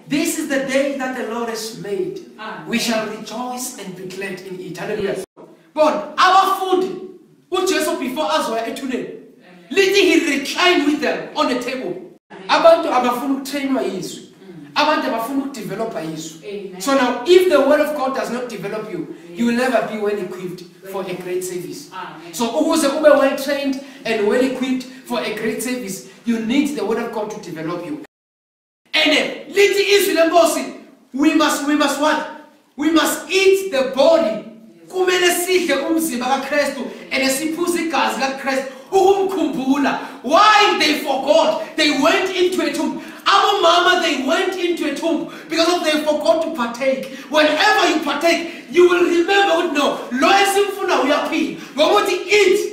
This is the day that the Lord has made. We shall rejoice and be glad in it. Hallelujah. But our food, which Jesus before us were eating, letting he recline with them on the table. Abantu abafuna ukutrainwa yizo. Abantu abafuna ukudevelopa yizo. So now, if the word of God does not develop you, you will never be well equipped for a great service. So ukuze ube well trained and well equipped for a great service, you need the word of God to develop you. And lithi izwi lenkosi, we must what? We must eat the body. Kumele sidle umzimba kaKristu and siphuze igazi laKristu ukumkhumbula. Why they forgot? They went into a tomb. Our mama, they went into a tomb because they forgot to partake. Whenever you partake, you will remember, no, lo esimfuna uyaphila. Ngokuthi eat